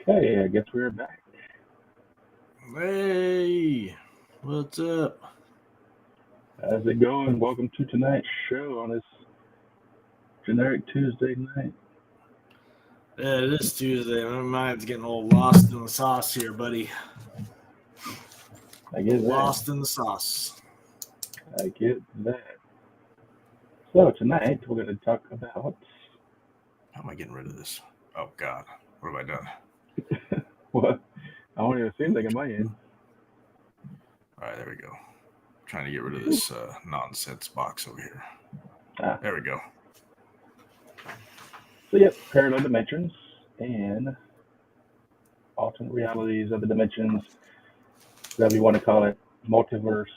Okay, I guess we're back. Hey, what's up? How's it going? Welcome to tonight's show on this generic Tuesday night. Yeah, it is Tuesday. My mind's getting a little lost in the sauce here, buddy. I get that. Lost in the sauce. I get that. So tonight we're going to talk about How am I getting rid of this? Oh, God. What have I done? what I don't even see anything in my end. All right, there we go. Trying to get rid of this nonsense box over here. There we go. So yep, parallel dimensions and alternate realities of the dimensions, whatever you want to call it, multiverse.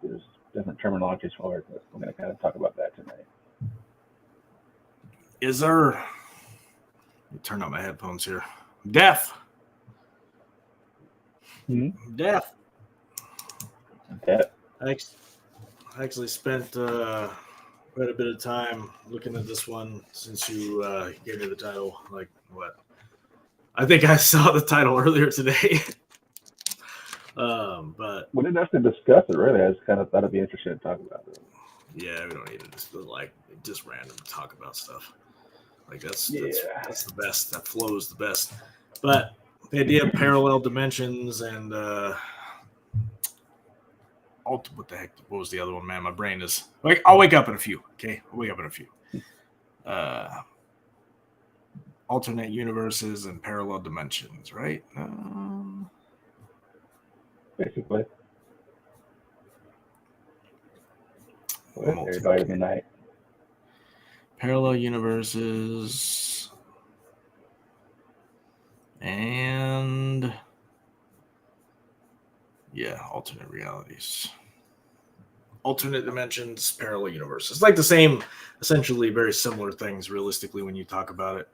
There's different terminologies for it, but we're going to kind of talk about that tonight. Is there... Let me turn up my headphones here. Death. Death. Death. I actually spent quite a bit of time looking at this one since you gave me the title. Like, what? I think I saw the title earlier today. But we didn't have to discuss it really. I just kind of thought it'd be interesting to talk about it. Yeah, we don't need to just random talk about stuff. Like that's the best. That flows the best. But the idea of parallel dimensions and what the heck? What was the other one, man? My brain is like, I'll wake up in a few. Okay, I'll wake up in a few. Alternate universes and parallel dimensions, right? Basically. Everybody tonight. Parallel universes and alternate realities. Alternate dimensions, parallel universes. Like the same, essentially very similar things realistically when you talk about it.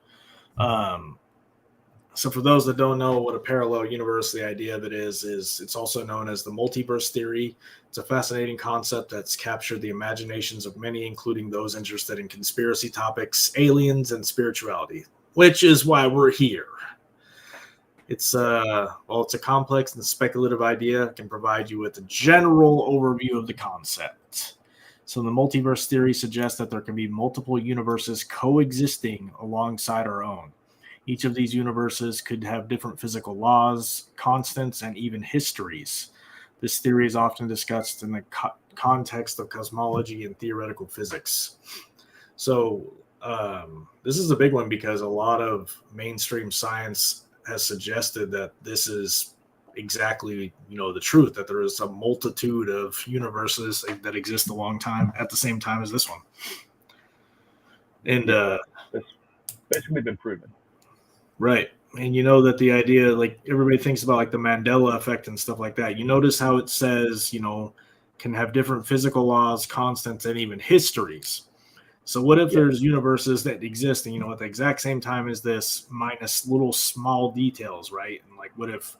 So for those that don't know what a parallel universe, the idea of it is it's also known as the multiverse theory. It's a fascinating concept that's captured the imaginations of many, including those interested in conspiracy topics, aliens, and spirituality, which is why we're here. It's it's a complex and speculative idea. It can provide you with a general overview of the concept. So the multiverse theory suggests that there can be multiple universes coexisting alongside our own. Each of these universes could have different physical laws, constants, and even histories. This theory is often discussed in the context of cosmology and theoretical physics. So this is a big one because a lot of mainstream science has suggested that this is exactly, the truth, that there is a multitude of universes that exist at the same time as this one. And it's basically been proven. Right. And you know that the idea, like everybody thinks about like the Mandela effect and stuff like that. You notice how it says, can have different physical laws, constants, and even histories. So what if there's universes that exist, and at the exact same time as this, minus little small details, right? And like, what if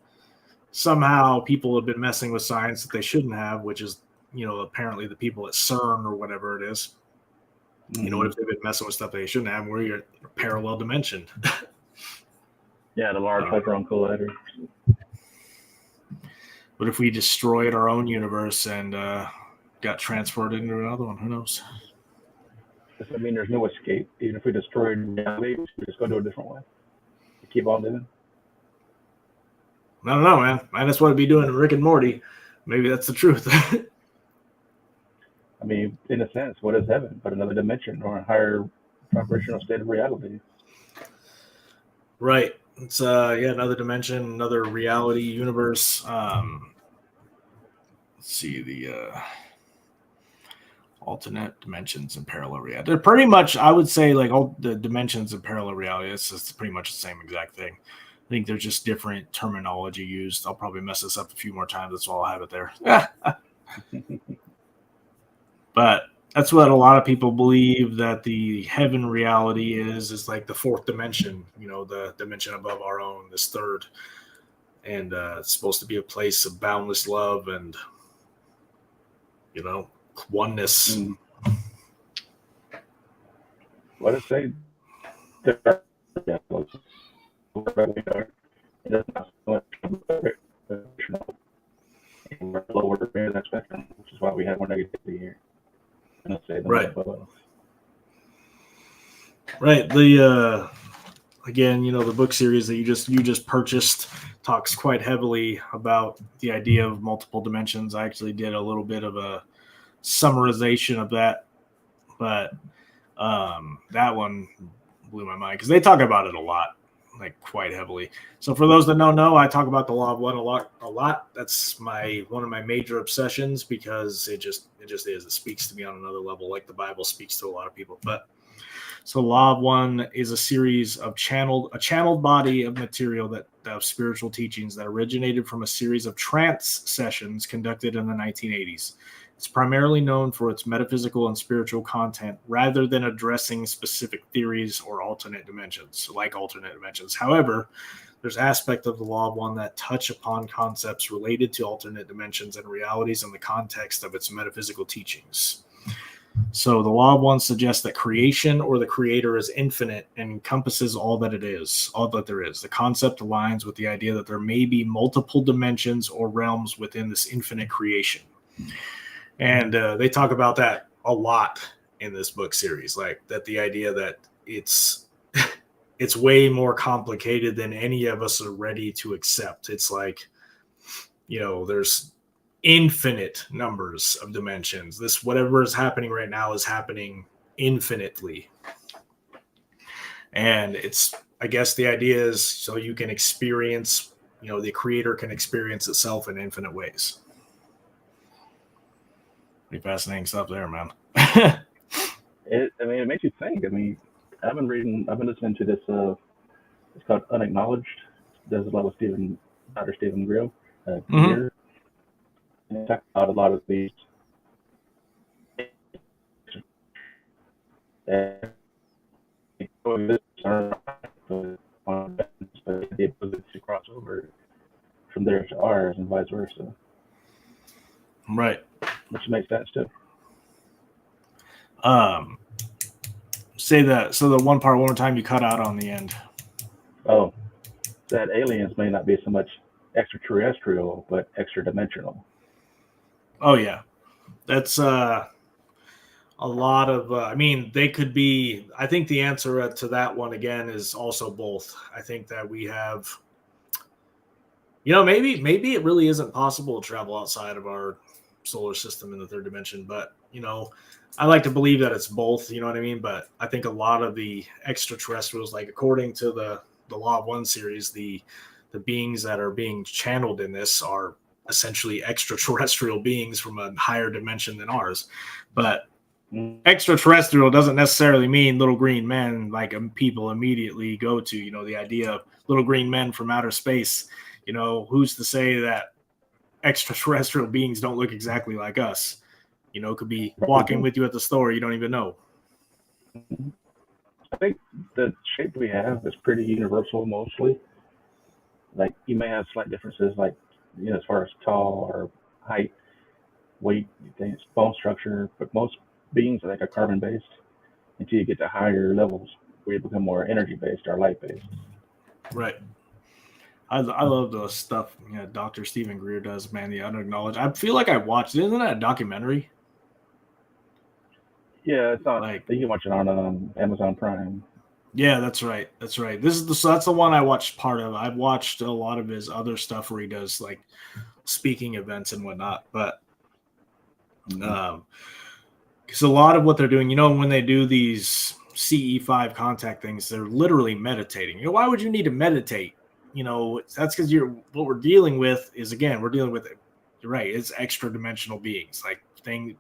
somehow people have been messing with science that they shouldn't have, which is, apparently the people at CERN or whatever it is. Mm-hmm. What if they've been messing with stuff they shouldn't have? We're your parallel dimension. Yeah, the Large Hadron Collider. What if we destroyed our own universe and got transported into another one? Who knows? Does that mean there's no escape? Even if we destroyed reality, we just go to a different way? We keep on living? I don't know, man. That's what I'd be doing in Rick and Morty. Maybe that's the truth. I mean, in a sense, what is heaven but another dimension or a higher vibrational state of reality? Right. It's another dimension, another reality universe. Let's see, the Alternate dimensions and parallel reality. They're pretty much, I would say, like all the dimensions and parallel reality. It's just pretty much the same exact thing. I think there's just different terminology used. I'll probably mess this up a few more times. That's why I'll have it there. But that's what a lot of people believe that the heaven reality is like the fourth dimension, the dimension above our own, this third. And it's supposed to be a place of boundless love and, oneness. What if they lower in that spectrum, which is why we have more negativity here. Right. Right. The again, the book series that you just purchased talks quite heavily about the idea of multiple dimensions. I actually did a little bit of a summarization of that, but that one blew my mind because they talk about it a lot, like quite heavily. So for those that don't know, I talk about the law of one a lot. That's one of my major obsessions because it just is. It speaks to me on another level, like the Bible speaks to a lot of people. But so law of one is a series of channeled body of material that of spiritual teachings that originated from a series of trance sessions conducted in the 1980s. It's primarily known for its metaphysical and spiritual content rather than addressing specific theories or alternate dimensions. However, there's aspects of the law of one that touch upon concepts related to alternate dimensions and realities in the context of its metaphysical teachings. So the law of one suggests that creation or the creator is infinite and encompasses all that there is. The concept aligns with the idea that there may be multiple dimensions or realms within this infinite creation. And they talk about that a lot in this book series, like that the idea that it's way more complicated than any of us are ready to accept. It's like, there's infinite numbers of dimensions. This, whatever is happening right now, is happening infinitely. And it's, I guess the idea is so you can experience, the creator can experience itself in infinite ways. Pretty fascinating stuff there, man. It makes you think. I've been listening to this, it's called Unacknowledged. There's a lot of Dr. Stephen Greer. And he talks about a lot of these the ability to cross over from theirs to ours and vice versa. Right. Which makes sense too. Say that. So the one part one more time you cut out on the end. Oh, that aliens may not be so much extraterrestrial, but extra-dimensional. Oh yeah, that's a lot of. They could be. I think the answer to that one again is also both. I think that we have. Maybe it really isn't possible to travel outside of our solar system in the third dimension, but I like to believe that it's both. You know what I mean? But I think a lot of the extraterrestrials, like according to the Law of One series, the beings that are being channeled in this are essentially extraterrestrial beings from a higher dimension than ours. But extraterrestrial doesn't necessarily mean little green men like people immediately go to. The idea of little green men from outer space. Who's to say that extraterrestrial beings don't look exactly like us? Could be walking with you at the store. You don't even know. I think the shape we have is pretty universal mostly. Like you may have slight differences, like as far as tall or height, weight, things, bone structure, but most beings are like a carbon based until you get to higher levels where you become more energy based or light based. Right. I love the stuff Dr. Stephen Greer does, man. The Unacknowledged. I feel like I watched it. Isn't that a documentary? Yeah, it's on. You can watch it on Amazon Prime. Yeah, that's right. That's right. That's the one I watched part of. I've watched a lot of his other stuff where he does like speaking events and whatnot. But because a lot of what they're doing, when they do these CE5 contact things, they're literally meditating. Why would you need to meditate? That's because what we're dealing with is, again, we're dealing with it. You're right. It's extra dimensional beings. Like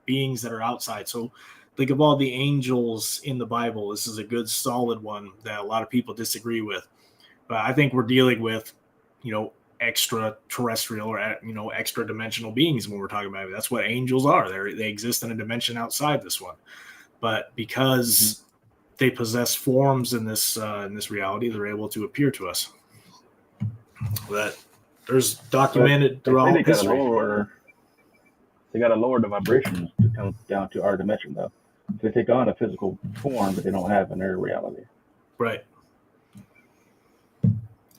beings that are outside. So think of all the angels in the Bible. This is a good solid one that a lot of people disagree with. But I think we're dealing with, extraterrestrial or, extra dimensional beings when we're talking about it. That's what angels are. They exist in a dimension outside this one. But because they possess forms in this reality, they're able to appear to us. But there's documented throughout history. They got to lower the vibrations to come down to our dimension, though. They take on a physical form that they don't have in their reality. Right.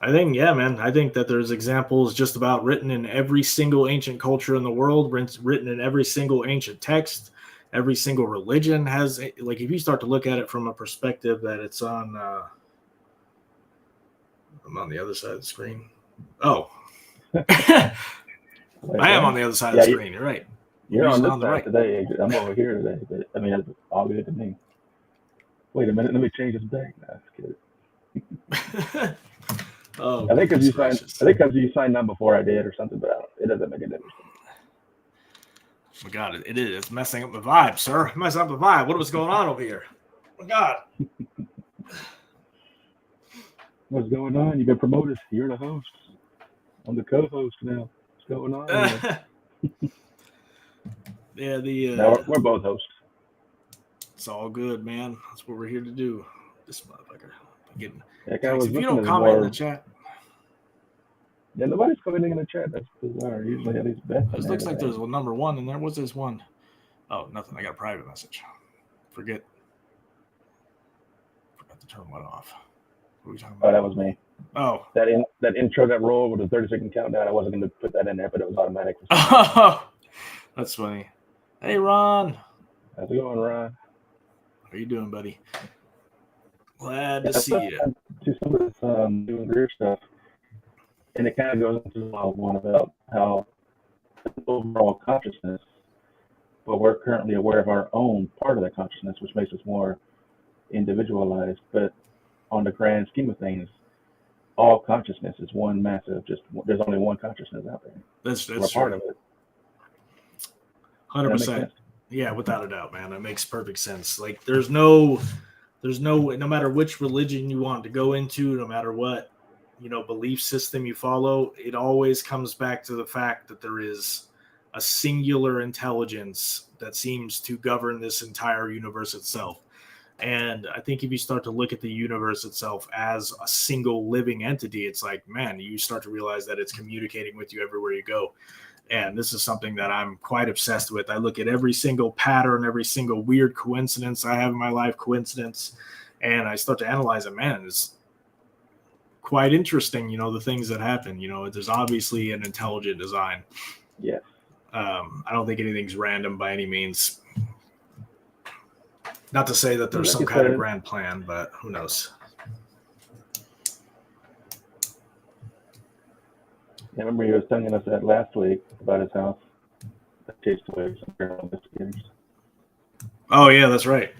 I think that there's examples just about written in every single ancient culture in the world, written in every single ancient text. Every single religion has, like, if you start to look at it from a perspective that it's on, I'm on the other side of the screen. Oh, I am on the other side of the screen. You're right. You're on this side today. I'm over here today. But, I mean, it's all good to me. Wait a minute. Let me change this back. No, just kidding. Oh, I think because you signed on before I did or something, but it doesn't make a difference. Oh my God, it is. It's messing up the vibe, sir. Messing up the vibe. What was going on over here? Oh my God. What's going on? You've been promoted. You're the host. I'm the co-host now. What's going on? Yeah, no, we're both hosts. It's all good, man. That's what we're here to do. This motherfucker. If you don't comment in the chat. Yeah, nobody's commenting in the chat. That's bizarre. Usually at least Beth. It looks like there's a number one in there. What's this one? Oh, nothing. I got a private message. Forgot to turn what off. What are we talking about? Oh, that was me. Oh. That intro that rolled with a 30-second countdown, I wasn't going to put that in there, but it was automatic. Oh, that's funny. Hey, Ron. How's it going, Ron? How you doing, buddy? Glad to see you. To some of this doing career stuff, and it kind of goes into one about how overall consciousness, but we're currently aware of our own part of that consciousness, which makes us more individualized. But on the grand scheme of things, all consciousness is one massive. There's only one consciousness out there. That's we're part of it. 100%. Yeah, without a doubt, man. That makes perfect sense. Like, there's no matter which religion you want to go into, no matter what, belief system you follow, it always comes back to the fact that there is a singular intelligence that seems to govern this entire universe itself. And I think if you start to look at the universe itself as a single living entity, it's like, man, you start to realize that it's communicating with you everywhere you go. And this is something that I'm quite obsessed with. I look at every single pattern, every single weird coincidence I have in my life, and I start to analyze it. Man, it's quite interesting, the things that happen. There's obviously an intelligent design. Yeah. I don't think anything's random by any means. Not to say that there's some kind of grand plan, but who knows? I remember he was telling us that last week about his house that chased away some paranormal investigators. Oh, yeah, that's right.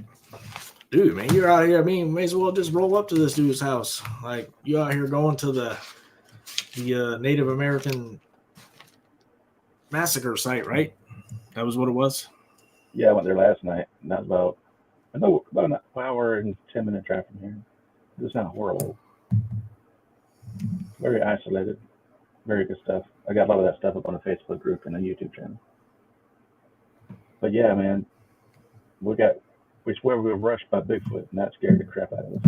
Dude, man, you're out here. I mean, may as well just roll up to this dude's house. Like, you out here going to the Native American massacre site, right? That was what it was? Yeah, I went there last night. And that was about an hour and 10-minute drive from here. It's not horrible. Very isolated. Very good stuff. I got a lot of that stuff up on a Facebook group and a YouTube channel. But yeah, man, we swear we were rushed by Bigfoot, and that scared the crap out of us.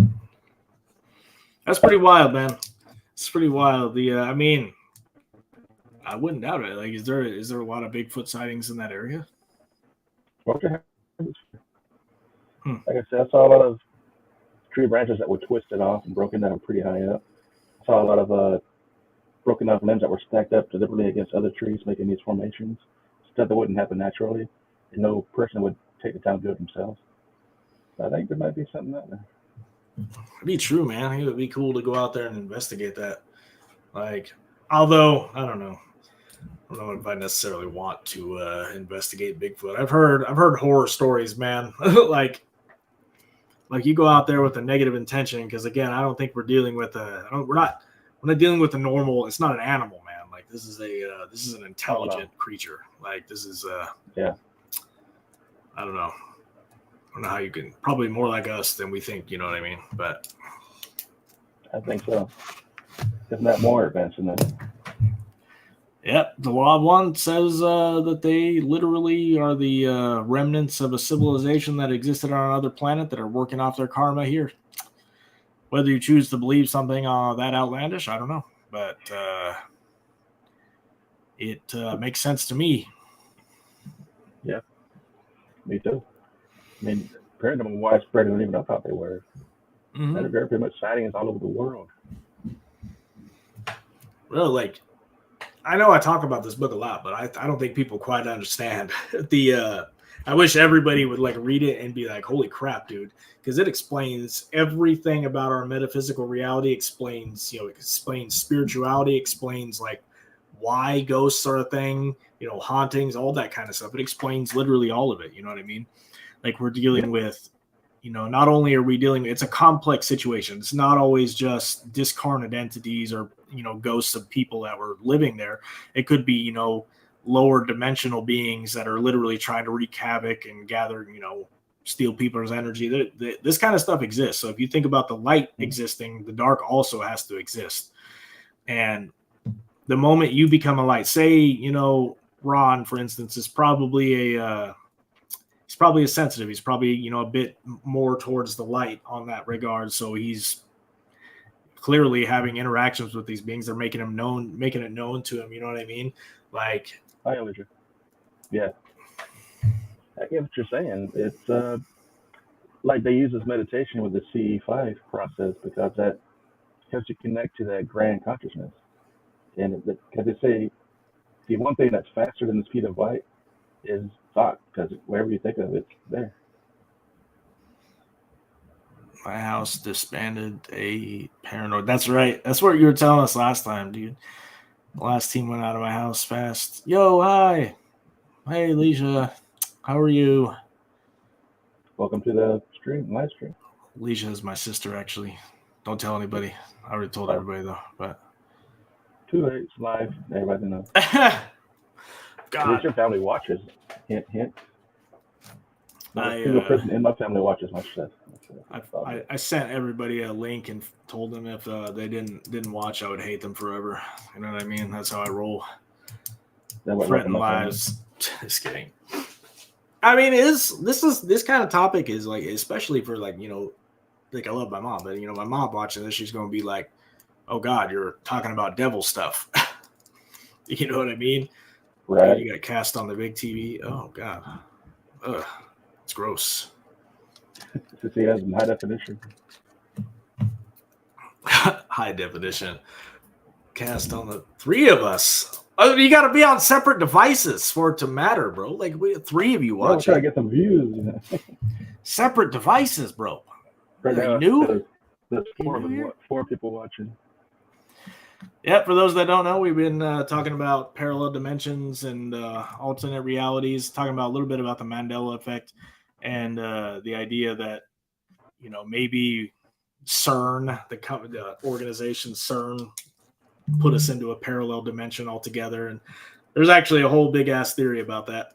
That's pretty wild, man. It's pretty wild. I mean, I wouldn't doubt it. Like, is there a lot of Bigfoot sightings in that area? Like I said, I saw a lot of tree branches that were twisted off and broken that were pretty high up. I saw a lot of broken off limbs that were stacked up deliberately against other trees, making these formations. Stuff that wouldn't happen naturally, and no person would take the time to do it themselves. So I think there might be something out there. It'd be true, man. It would be cool to go out there and investigate that. Like, although I don't know if I necessarily want to investigate Bigfoot. I've heard horror stories, man. like you go out there with a negative intention, because again, I don't think we're dealing with we're not dealing with a normal. It's not an animal, man. Like, this is an intelligent creature. Like, this is yeah. I don't know. I don't know how you can. Probably more like us than we think. You know what I mean? But I think so. If not more advanced than that. yep, the Wild One says that they literally are the remnants of a civilization that existed on another planet that are working off their karma here. Whether you choose to believe something that outlandish, I don't know, but it makes sense to me. Yeah, me too. I mean, paranormal widespread. I don't even know how they were. Mm-hmm. There are pretty much sightings all over the world. Well, like, I know I talk about this book a lot, but I don't think people quite understand the. I wish everybody would like read it and be like, "Holy crap, dude!" Because it explains everything about our metaphysical reality. Explains spirituality. Explains like why ghosts are a thing. Hauntings, all that kind of stuff. It explains literally all of it. You know what I mean? Like we're dealing with. Not only are we dealing, it's a complex situation. It's not always just discarnate entities or, ghosts of people that were living there. It could be, lower dimensional beings that are literally trying to wreak havoc and gather, steal people's energy. This kind of stuff exists. So if you think about the light existing, the dark also has to exist. And the moment you become a light, say, Ron, for instance, is probably he's probably a sensitive. He's probably, a bit more towards the light on that regard. So he's clearly having interactions with these beings. They're making it known to him. You know what I mean? Like, I know what you're. Yeah, I get what you're saying. It's like they use this meditation with the CE5 process because that helps you connect to that grand consciousness. And because they say the one thing that's faster than the speed of light is thought, because wherever you think of it, it's there. My house disbanded a paranoid. That's right. That's what you were telling us last time, dude. The last team went out of my house fast. Yo, hi. Hey, Leisha. How are you? Welcome to the live stream. Leisha is my sister, actually. Don't tell anybody. I already told everybody, though. But too late. It's live. Everybody knows. God. At least your family watches. Hint, hint. Not a single person in my family watches my stuff. I sent everybody a link and told them if they didn't watch, I would hate them forever. You know what I mean? That's how I roll. Threaten lives. Just kidding. I mean, this kind of topic is like, especially for like, like I love my mom, but my mom watching this, she's gonna be like, "Oh God, you're talking about devil stuff." You know what I mean? Right. You got cast on the big TV. Oh God. Ugh. It's gross. To see it as in high definition. High definition. Cast on the three of us. Oh, you got to be on separate devices for it to matter, bro. Like we have three of you watching. We're trying to get some views. Separate devices, bro. Right now, there's four people watching. Yeah, for those that don't know, we've been talking about parallel dimensions and alternate realities, talking about a little bit about the Mandela effect and the idea that, maybe CERN, the organization CERN, put us into a parallel dimension altogether. And there's actually a whole big ass theory about that.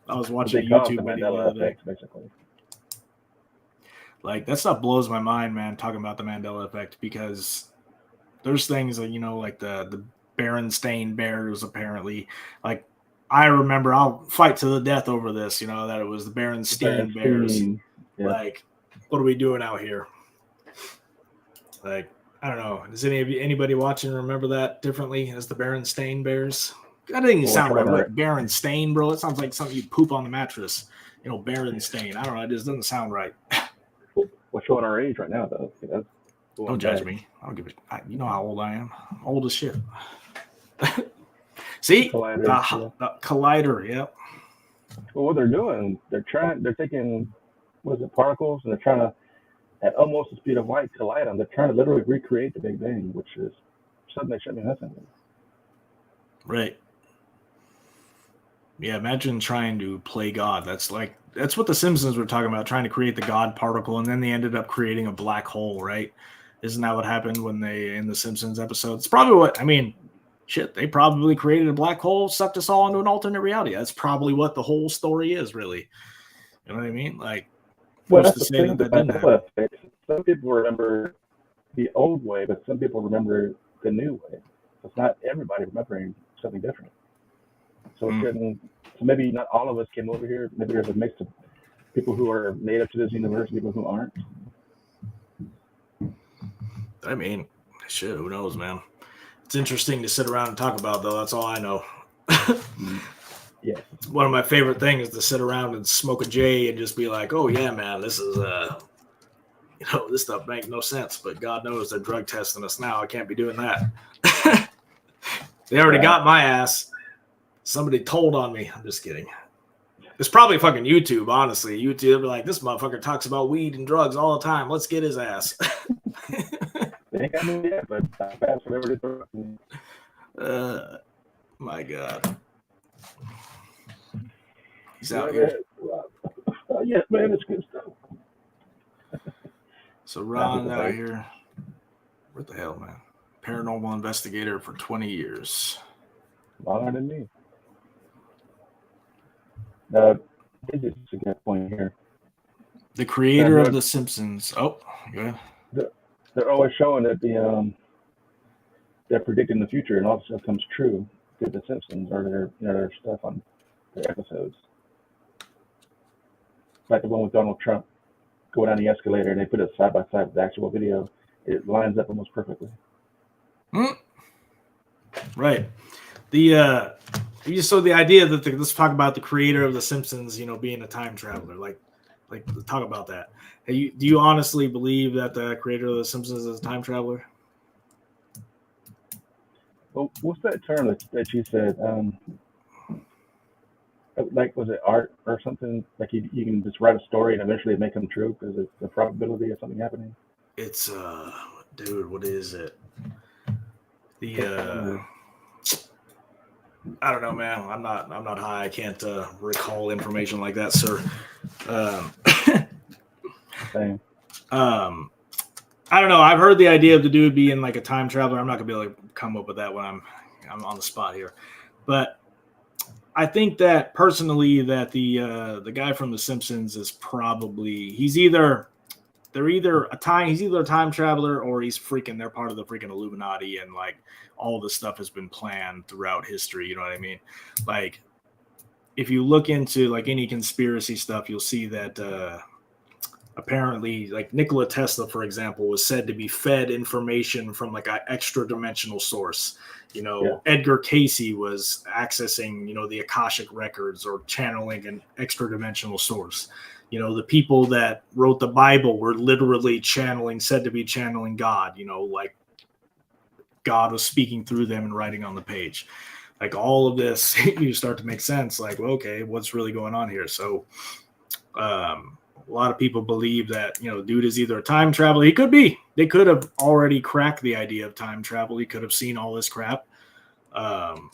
I was watching a YouTube video the other day. Basically. Like, that stuff blows my mind, man, talking about the Mandela effect, because there's things that, like the Berenstain Bears, apparently. Like, I remember, I'll fight to the death over this, that it was the Berenstain Bears. Yeah. Like, what are we doing out here? Like, I don't know. Does anybody watching remember that differently as the Berenstain Bears? That didn't even sound right. What, Berenstain, bro? It sounds like something you poop on the mattress. Berenstain. I don't know. It just doesn't sound right. We're showing our age right now, though. Don't judge me. I don't give a. You know how old I am. I'm old as shit. See, the collider. Yep. Well, what they're doing, they're taking, particles, and they're trying to, at almost the speed of light, collide them. They're trying to literally recreate the Big Bang, which is something they shouldn't be messing with. Right. Yeah, imagine trying to play God. That's what the Simpsons were talking about, trying to create the God particle, and then they ended up creating a black hole, right? Isn't that what happened when in the Simpsons episode? It's probably what, shit, they probably created a black hole, sucked us all into an alternate reality. That's probably what the whole story is, really. You know what I mean? Like, Well, who's that's to the say thing that about didn't happen? effects. Some people remember the old way, but some people remember the new way. It's not everybody remembering something different. So it shouldn't. So maybe not all of us came over here. Maybe there's a mix of people who are native to this universe, and people who aren't. I mean, shit, who knows, man? It's interesting to sit around and talk about, though. That's all I know. Yes. One of my favorite things is to sit around and smoke a J and just be like, oh, yeah, man, this is, this stuff makes no sense, but God knows they're drug testing us now. I can't be doing that. They already got my ass. Somebody told on me. I'm just kidding. It's probably fucking YouTube, honestly. YouTube, like, this motherfucker talks about weed and drugs all the time. Let's get his ass. They ain't got me yet, but I passed whatever My God. He's yeah, out here. Yes, man, it's good stuff. So Ron out here. What the hell, man? Paranormal investigator for 20 years. Longer than me. This is a good point here. The creator of The Simpsons. Oh, go ahead. They're always showing that they're predicting the future, and all this stuff comes true through The Simpsons or their stuff on their episodes. Like the one with Donald Trump going down the escalator, and they put it side by side with the actual video. It lines up almost perfectly. Right. So the idea that let's talk about the creator of The Simpsons, being a time traveler. Like talk about that. Hey, do you honestly believe that the creator of The Simpsons is a time traveler? Well, what's that term that you said? Like, was it art or something? Like you can just write a story and eventually make them true because it's the probability of something happening. It's dude, what is it? I don't know, man. I'm not high. I can't recall information like that, sir. Same. I don't know. I've heard the idea of the dude being like a time traveler. I'm not gonna be able to come up with that when I'm on the spot here, but I think that personally that the guy from The Simpsons is probably he's either a time traveler or they're part of the freaking Illuminati, and like all this stuff has been planned throughout history. You know what I mean? Like if you look into like any conspiracy stuff, you'll see that apparently like Nikola Tesla, for example, was said to be fed information from like an extra dimensional source. Edgar Casey was accessing, the Akashic records or channeling an extra dimensional source. The people that wrote the Bible were literally said to be channeling God, like God was speaking through them and writing on the page. Like all of this, you start to make sense. Like, well, okay, what's really going on here? So a lot of people believe that, dude is either a time traveler. He could be. They could have already cracked the idea of time travel. He could have seen all this crap. Well,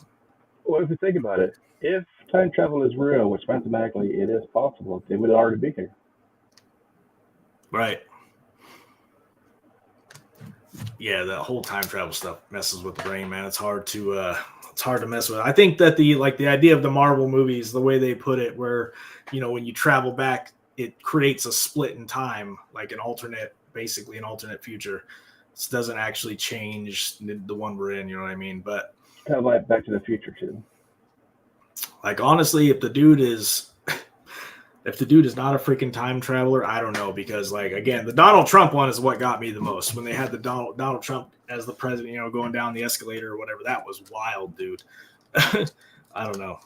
if you think about it, if time travel is real, which mathematically it is possible, they would already be here. Right. Yeah, that whole time travel stuff messes with the brain, man. It's hard to mess with. I think that the idea of the Marvel movies, the way they put it, where when you travel back, it creates a split in time, like basically an alternate future. This doesn't actually change the one we're in, you know what I mean? But kind of like Back to the Future too. Like honestly, if the dude is not a freaking time traveler, I don't know, because like again, the Donald Trump one is what got me the most when they had the Donald Trump as the president, going down the escalator or whatever. That was wild, dude. I don't know.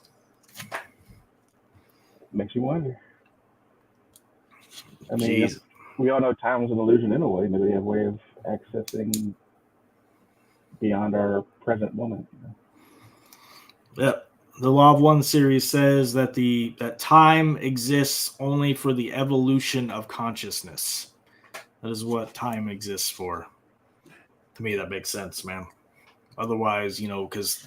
Makes you wonder. I mean, we all know time is an illusion in a way. Maybe they have a way of accessing beyond our present moment. Yep. The Law of One series says that that time exists only for the evolution of consciousness. That is what time exists for. To me, that makes sense, man. Otherwise, because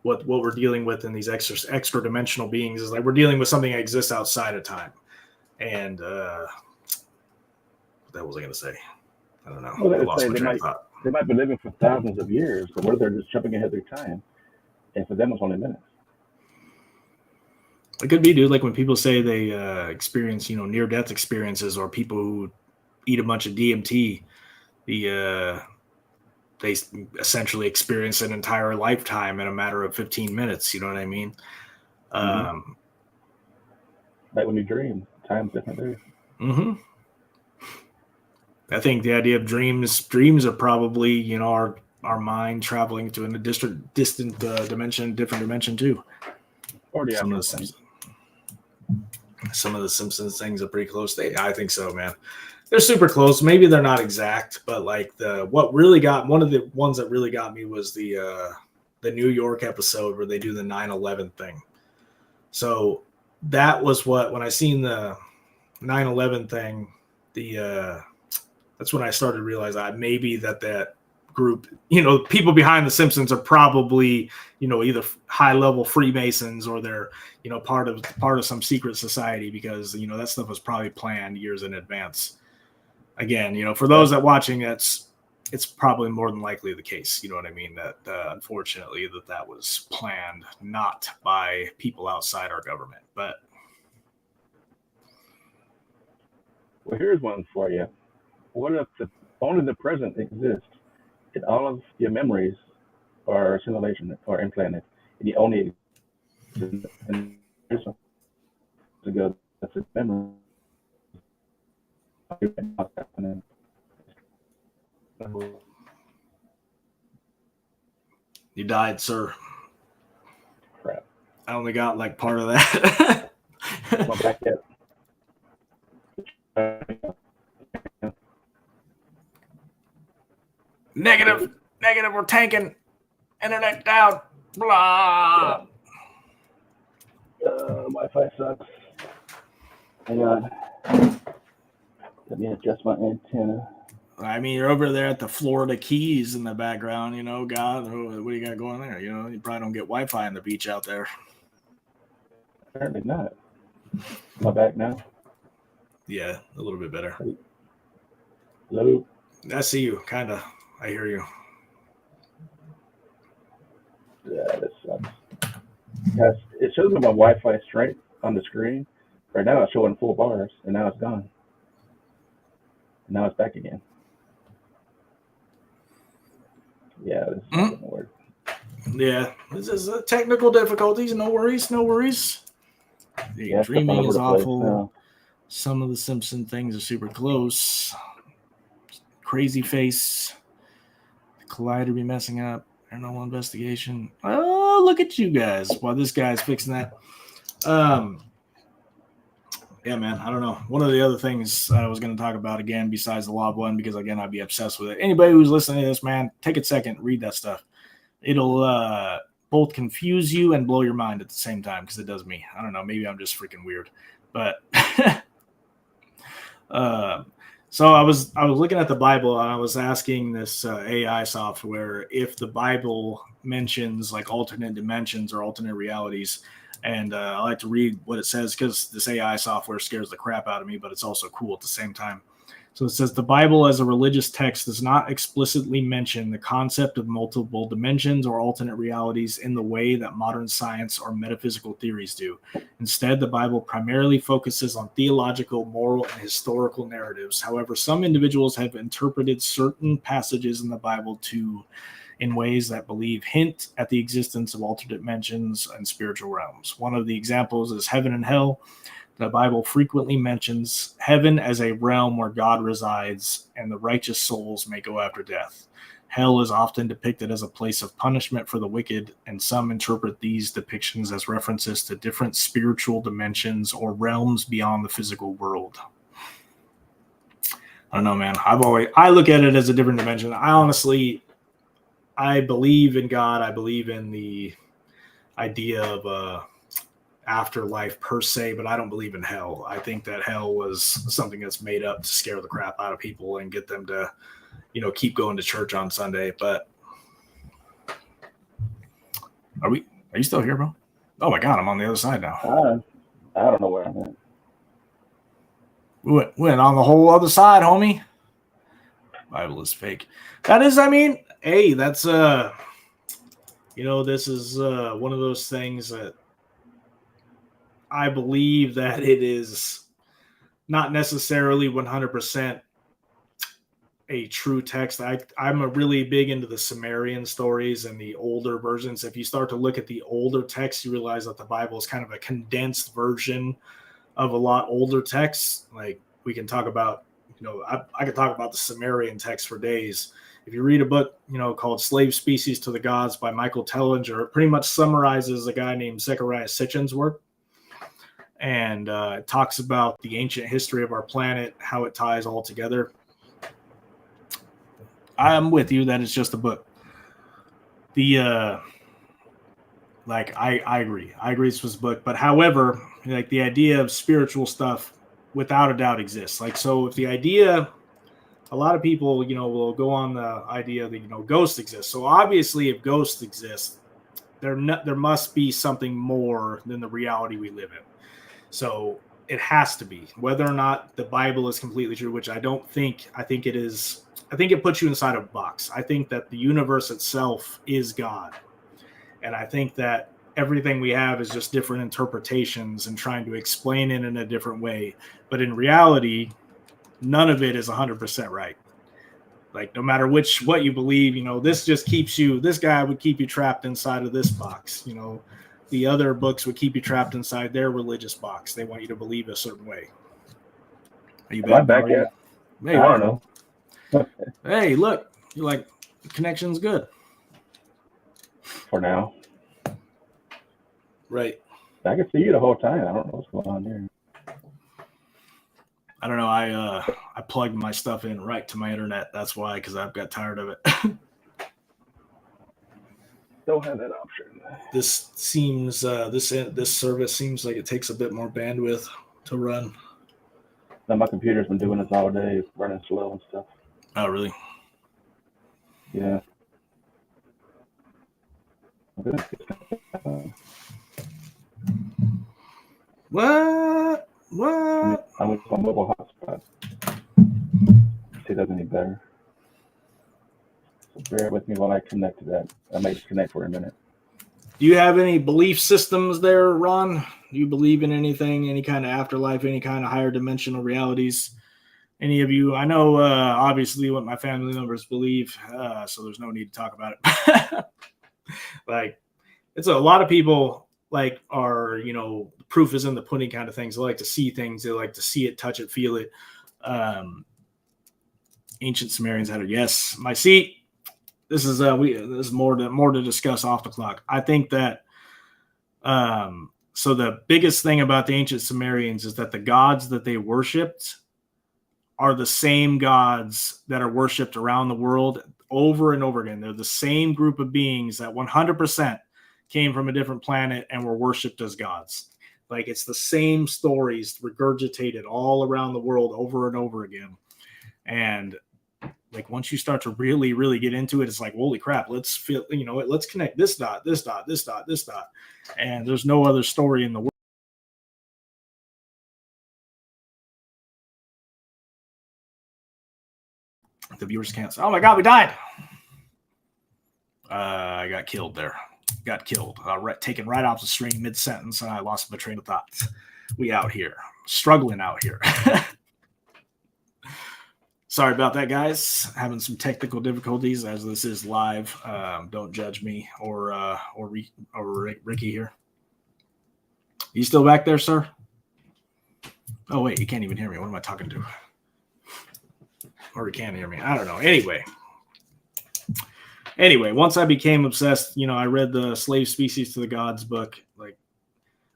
what we're dealing with in these extra dimensional beings is like we're dealing with something that exists outside of time. And what was I going to say? I don't know. Well, I lost my train of thought. They might be living for thousands of years, but what if they're just jumping ahead of their time? And for them, it's only minutes. It could be, dude. Like when people say they experience, near-death experiences, or people who eat a bunch of DMT, they essentially experience an entire lifetime in a matter of 15 minutes. You know what I mean? Mm-hmm. Like when you dream, time's different there. Mm-hmm. I think the idea of dreams are probably, our mind traveling to a distant dimension, different dimension too. Or the Some of the Simpsons things are pretty close. I think so, man. They're super close. Maybe they're not exact, but like one of the ones that really got me was the New York episode where they do the 9/11 thing. So that was when I seen the 9/11 thing, that's when I started to realize maybe that group, people behind the Simpsons are probably, either high level Freemasons or they're, part of some secret society, because, that stuff was probably planned years in advance. Again, for those that watching, it's probably more than likely the case. You know what I mean? That unfortunately that was planned not by people outside our government. But well, here's one for you. What if only the present exists and all of your memories are simulation or implanted, and you only exist in ago that's a memory? You died, sir. Crap. I only got like part of that. Not back yet. Negative. We're tanking. Internet down. Blah. Wi-Fi sucks. Hang on. Let me adjust my antenna. I mean, you're over there at the Florida Keys in the background, God, what do you got going there? You probably don't get Wi-Fi on the beach out there. Apparently not. Am I back now? Yeah, a little bit better. Hello? I see you, kind of. I hear you. Yeah, this sucks. Yes, it shows me my Wi-Fi strength on the screen. Right now it's showing full bars, and now it's gone. And now it's back again. Yeah, this is not going to work. Yeah, this is technical difficulties. No worries. Yeah, dreaming is awful. Some of the Simpson things are super close. Crazy face. The collider be messing up. Paranormal investigation. Oh, look at you guys. While this guy's fixing that. Yeah, man, I don't know. One of the other things I was going to talk about again, besides the Lob one, because again, I'd be obsessed with it. Anybody who's listening to this, man, take a second, read that stuff. It'll both confuse you and blow your mind at the same time, because it does me. I don't know. Maybe I'm just freaking weird. But so I was looking at the Bible, and I was asking this AI software if the Bible mentions like alternate dimensions or alternate realities. And I like to read what it says, because this AI software scares the crap out of me, but it's also cool at the same time. So it says, the Bible as a religious text does not explicitly mention the concept of multiple dimensions or alternate realities in the way that modern science or metaphysical theories do. Instead, the Bible primarily focuses on theological, moral, and historical narratives. However, some individuals have interpreted certain passages in the Bible in ways that believe hint at the existence of alternate dimensions and spiritual realms. One of the examples is heaven and hell. The Bible frequently mentions heaven as a realm where God resides and the righteous souls may go after death. Hell is often depicted as a place of punishment for the wicked, and some interpret these depictions as references to different spiritual dimensions or realms beyond the physical world. I don't know, man. I look at it as a different dimension. I believe in God. I believe in the idea of afterlife per se, but I don't believe in hell. I think that hell was something that's made up to scare the crap out of people and get them to, keep going to church on Sunday. But are you still here, bro? Oh my God, I'm on the other side now. I don't know where I'm at. We went on the whole other side, homie. Bible is fake. That is, I mean, hey, that's this is one of those things that I believe that it is not necessarily 100% a true text. I'm a really big into the Sumerian stories and the older versions. If you start to look at the older texts, you realize that the Bible is kind of a condensed version of a lot older texts. Like we can talk about, I could talk about the Sumerian text for days. If you read a book, called Slave Species to the Gods by Michael Tellinger, it pretty much summarizes a guy named Zechariah Sitchin's work. And it talks about the ancient history of our planet, how it ties all together. I'm with you that it's just a book. I agree. I agree this was a book. But however, like the idea of spiritual stuff without a doubt exists. Like, so if the idea, a lot of people, will go on the idea that, ghosts exist. So obviously if ghosts exist, there must be something more than the reality we live in. So it has to be, whether or not the Bible is completely true, which I don't think. I think it is. I think it puts you inside a box. I think that the universe itself is God. And I think that everything we have is just different interpretations and trying to explain it in a different way. But in reality, none of it is 100% right. Like no matter what you believe, this just keeps you, this guy would keep you trapped inside of this box. The other books would keep you trapped inside their religious box. They want you to believe a certain way. Are you back yet? Hey, I don't know. Hey, look, you like the connection's good. For now. Right. I can see you the whole time. I don't know what's going on here. I don't know. I plugged my stuff in right to my internet. That's why, because I've got tired of it. Don't have that option. This seems this service seems like it takes a bit more bandwidth to run. Now my computer's been doing this all day, it's running slow and stuff. Oh, really? Yeah. What? I'm with my mobile hotspot. See if that's any better. So bear with me while I connect to that. I may disconnect for a minute. Do you have any belief systems there, Ron? Do you believe in anything, any kind of afterlife, any kind of higher dimensional realities? Any of you? I know, obviously, what my family members believe, so there's no need to talk about it. Like, it's a lot of people are, proof is in the pudding kind of things. They like to see things. They like to see it, touch it, feel it. Ancient Sumerians had it. Yes, my seat. This is this is more to discuss off the clock. I think that so the biggest thing about the ancient Sumerians is that the gods that they worshipped are the same gods that are worshipped around the world over and over again. They're the same group of beings that 100% came from a different planet and were worshipped as gods. Like it's the same stories regurgitated all around the world over and over again. And like once you start to really, really get into it, it's like, holy crap, let's connect this dot, this dot, this dot, this dot. And there's no other story in the world. The viewers can't say, oh my God, we died. I got killed there. Got killed. Taken right off the string mid-sentence, and I lost my train of thought. We out here. Struggling out here. Sorry about that, guys. Having some technical difficulties as this is live. Don't judge me or Ricky here. You still back there, sir? Oh, wait, you can't even hear me. What am I talking to? Or you can't hear me. I don't know. Anyway, once I became obsessed, I read the Slave Species to the Gods book. Like,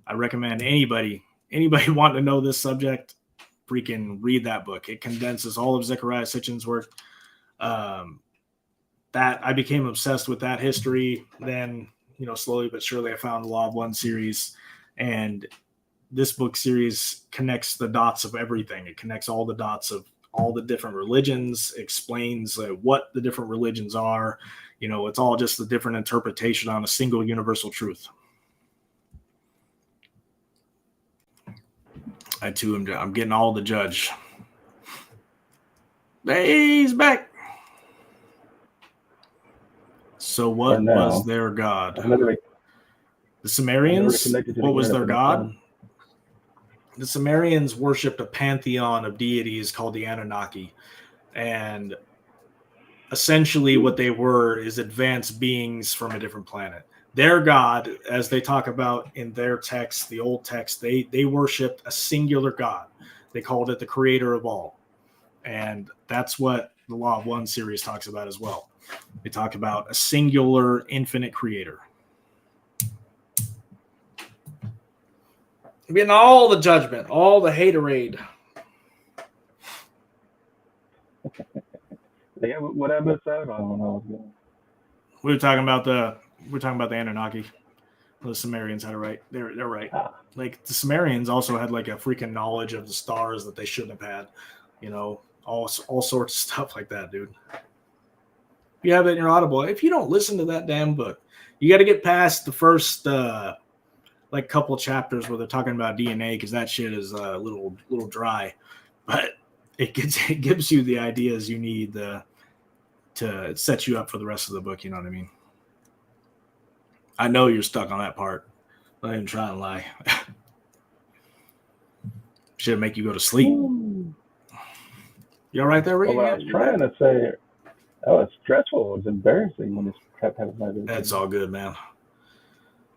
I recommend anybody wanting to know this subject, freaking read that book. It condenses all of Zechariah Sitchin's work. That I became obsessed with that history. Then, slowly but surely I found the Law of One series. And this book series connects the dots of everything. It connects all the dots of all the different religions, explains what the different religions are. It's all just a different interpretation on a single universal truth. I'm getting all the judge. Hey, he's back. So what was their god? The Sumerians? What was their god? The Sumerians worshipped a pantheon of deities called the Anunnaki. And essentially what they were is advanced beings from a different planet. Their god, as they talk about in their text, the old text, they worshipped a singular god. They called it the creator of all. And that's what the Law of One series talks about as well. They talk about a singular, infinite creator. Getting all the judgment, all the haterade. Yeah, what episode? I don't know. We were talking about the Anunnaki. The Sumerians had it right. They're right. Like the Sumerians also had like a freaking knowledge of the stars that they shouldn't have had. You know, all sorts of stuff like that, dude. You have it in your Audible. If you don't listen to that damn book, you got to get past the first like couple chapters where they're talking about DNA, because that shit is a little dry, but it gives you the ideas you need to set you up for the rest of the book. You know what I mean? I know you're stuck on that part. Don't even try and lie. Should make you go to sleep. You all right there, Rick? Well, I was trying to say, it's stressful. It's embarrassing when it's kept having my video. That's all good, man.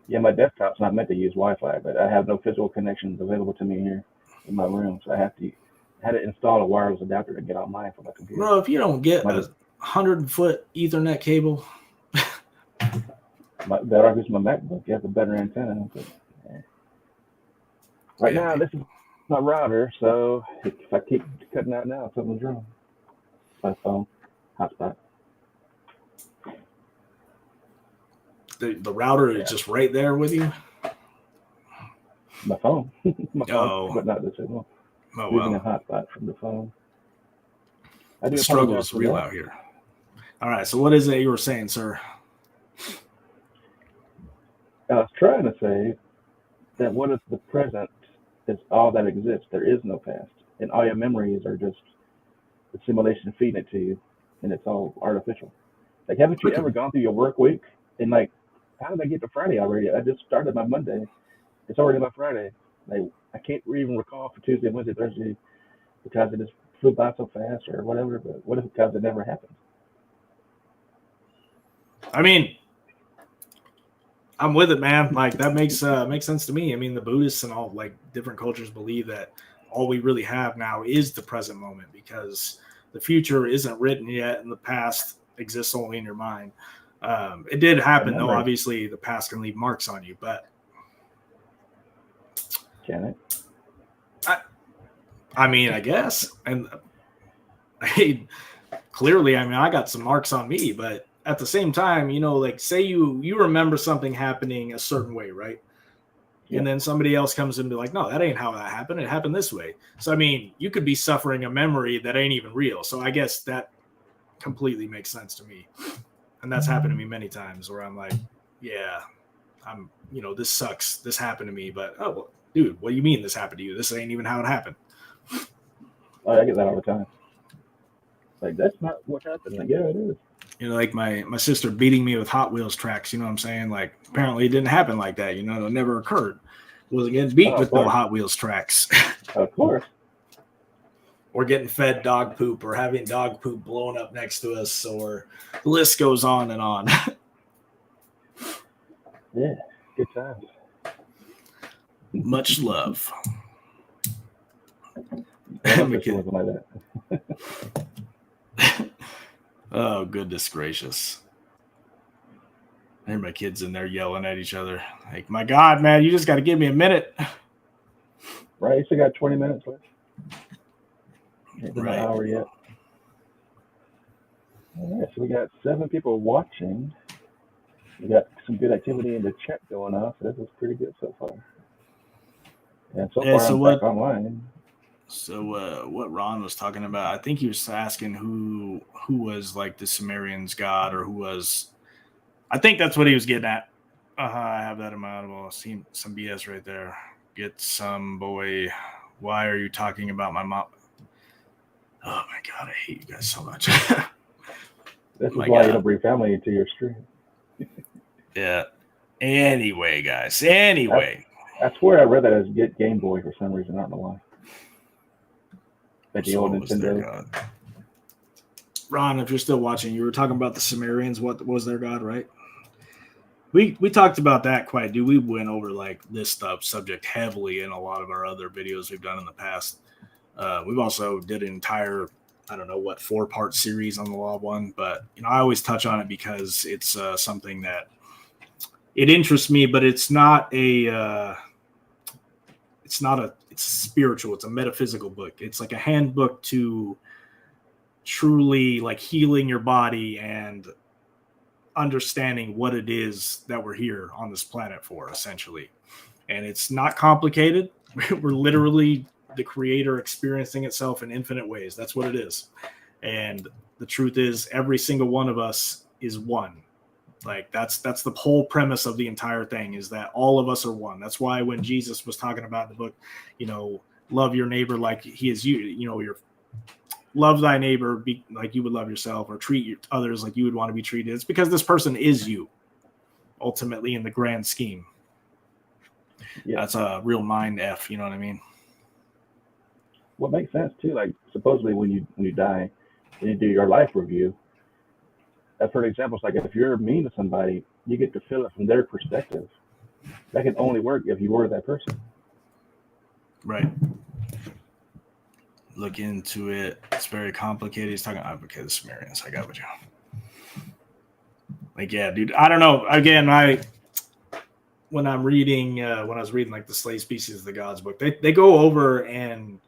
Yeah, my desktop's not meant to use Wi-Fi, but I have no physical connections available to me here in my room, so I had to install a wireless adapter to get online for my computer. Bro, if you don't get a 100-foot Ethernet cable, that argues my MacBook. You have a better antenna. But, yeah. Right now, this is my router, so if I keep cutting out now, something's wrong. My phone, hotspot. The router is just right there with you? My phone. But not the signal. Oh, Using a hotspot from the phone. The struggle is real out here. All right, so what is it you were saying, sir? I was trying to say that what if the present is all that exists? There is no past. And all your memories are just the simulation feeding it to you. And it's all artificial. Like, haven't you ever gone through your work week and like, how did I get to Friday already? I just started my Monday. It's already my Friday. Like, I can't even recall for Tuesday, Wednesday, Thursday because it just flew by so fast or whatever. But what if because it never happened? I mean, I'm with it, man. Like, that makes sense to me. I mean, the Buddhists and all like different cultures believe that all we really have now is the present moment, because the future isn't written yet and the past exists only in your mind. It did happen, though. Obviously, the past can leave marks on you, but can it? I mean, I guess. And clearly, I mean, I got some marks on me, but at the same time, you know, like say you remember something happening a certain way, right? Yeah. And then somebody else comes in and be like, no, that ain't how that happened. It happened this way. So, I mean, you could be suffering a memory that ain't even real. So I guess that completely makes sense to me. And that's happened to me many times where I'm like, yeah, this sucks. This happened to me. But, oh, well, dude, what do you mean this happened to you? This ain't even how it happened. Oh, I get that all the time. Like, that's not what happened. Like, yeah, it is. You know, like my sister beating me with Hot Wheels tracks, you know what I'm saying? Like, apparently it didn't happen like that. You know, it never occurred. Wasn't getting beat with no Hot Wheels tracks. Of course. Or getting fed dog poop, or having dog poop blown up next to us, or the list goes on and on. Yeah, good times. Much love. Wasn't like that. Oh, goodness gracious. I hear my kids in there yelling at each other. Like, my God, man, you just got to give me a minute. Right, you still got 20 minutes left. Ain't been Right. an hour yet. All right, so we got 7 people watching. We got some good activity in the chat going on, so this is pretty good so far. And so far, I'm back online. So what Ron was talking about, I think he was asking who was like the Sumerians' god, or who was. I think that's what he was getting at. I have that in my Audible. I've seen some BS right there. Get some, boy. Why are you talking about my mom? Oh my God, I hate you guys so much. This is why you don't bring family into your stream. Yeah. Anyway, guys. Anyway. I swear I read that as Get Game Boy for some reason. I don't know why. Like the So old what was their Nintendo. god? Ron, if you're still watching, you were talking about the Sumerians. What was their god, right? We talked about that quite. We went over like this subject heavily in a lot of our other videos we've done in the past. We've also did an entire, I don't know what, 4-part series on the Law of One, but I always touch on it because it's something that it interests me, but it's not a it's spiritual. It's a metaphysical book. It's like a handbook to truly like healing your body and understanding what it is that we're here on this planet for, essentially. And it's not complicated. We're literally the creator experiencing itself in infinite ways. That's what it is. And the truth is, every single one of us is one. Like that's the whole premise of the entire thing, is that all of us are one. That's why when Jesus was talking about in the book, love your neighbor like he is you, your love thy neighbor like you would love yourself, or treat others like you would want to be treated. It's because this person is you, ultimately, in the grand scheme. Yeah. That's a real mind F, you know what I mean? What makes sense too, like supposedly when you die and you do your life review, I've heard examples like if you're mean to somebody, you get to feel it from their perspective. That can only work if you were that person. Right. Look into it. It's very complicated. He's talking about the Sumerians. I got what you. Like, yeah, dude. I don't know. Again, when I was reading like the Slave Species of the Gods book, they go over and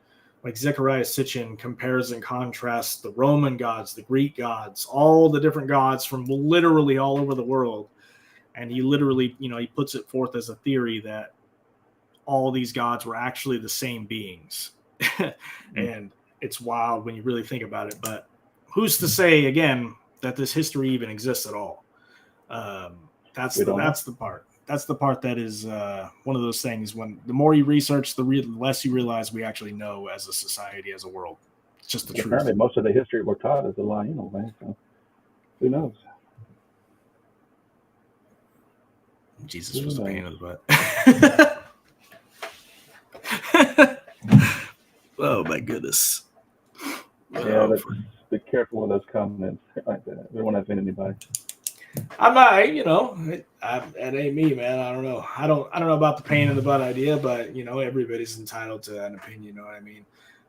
like Zecharia Sitchin compares and contrasts the Roman gods, the Greek gods, all the different gods from literally all over the world. And he literally, he puts it forth as a theory that all these gods were actually the same beings. And it's wild when you really think about it. But who's to say, again, that this history even exists at all? That's the part. That's the part that is one of those things when the more you research, the less you realize we actually know as a society, as a world. It's just the truth. Apparently, most of the history we're taught is a lie, man. So who knows? Jesus was a pain in the butt. Oh my goodness. Yeah, let's be careful with those comments like that. We don't want to offend anybody. I'm not, that ain't me, man. I don't know. I don't know about the pain in the butt idea, but everybody's entitled to an opinion. You know what I mean?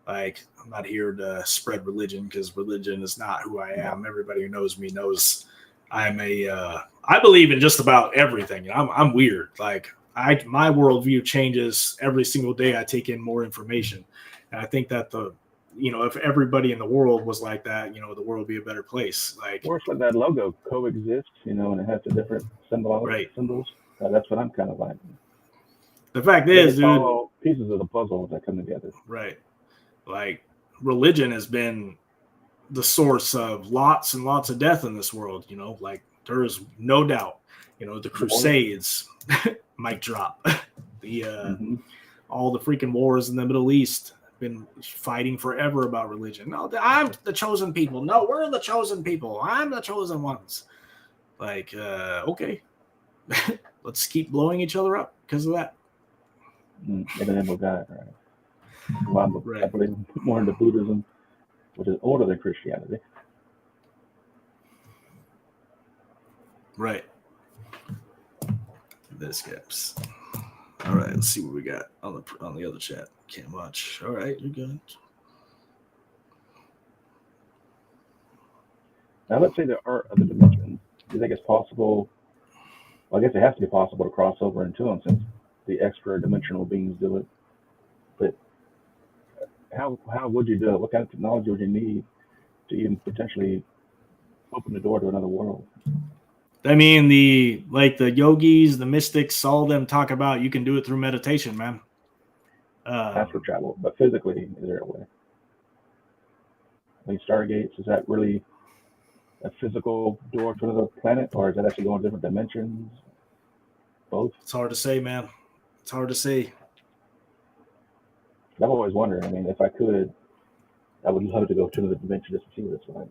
Like, I'm not here to spread religion because religion is not who I am. Everybody who knows me knows I'm I believe in just about everything. I'm weird. Like, my worldview changes every single day. I take in more information, and I think that if everybody in the world was like that, the world would be a better place. Like, or it's like that logo coexists, and it has the different symbols. That's what I'm kind of like. The fact is, dude, all pieces of the puzzle that come together. Right. Like, religion has been the source of lots and lots of death in this world. Like, there is no doubt. The Crusades, mic drop. All the freaking wars in the Middle East. Been fighting forever about religion. No, I'm the chosen people. No, we're the chosen people. I'm the chosen ones. Like, okay. Let's keep blowing each other up because of that. Evidently, God, right? Well, I believe more into Buddhism, which is older than Christianity. Right. This skips. All right, let's see what we got on the other chat. Can't watch. All right, you're good. Now, let's say the art of the dimension. Do you think it's possible? Well, I guess it has to be possible to cross over into them since the extra dimensional beings do it. But how would you do it? What kind of technology would you need to even potentially open the door to another world? I mean, the yogis, the mystics, all of them talk about you can do it through meditation, man. Astral travel, but physically, is there a way? Like Stargates, is that really a physical door to another planet, or is that actually going to different dimensions? Both? It's hard to say, man. It's hard to say. I've always wondered. I mean, if I could, I would love to go to another dimension just to see what it's like.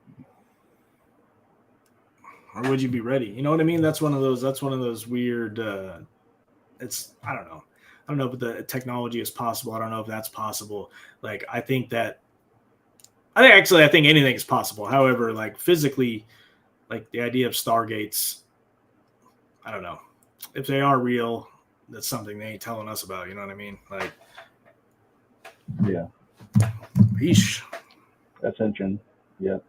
or would you be ready? You know what I mean? That's one of those weird. It's I don't know. I don't know if the technology is possible. I don't know if that's possible. Like I think anything is possible. However, like physically, like the idea of stargates, I don't know. If they are real, that's something they ain't telling us about. You know what I mean? Like, Yeah. Yeesh. Ascension. Yep.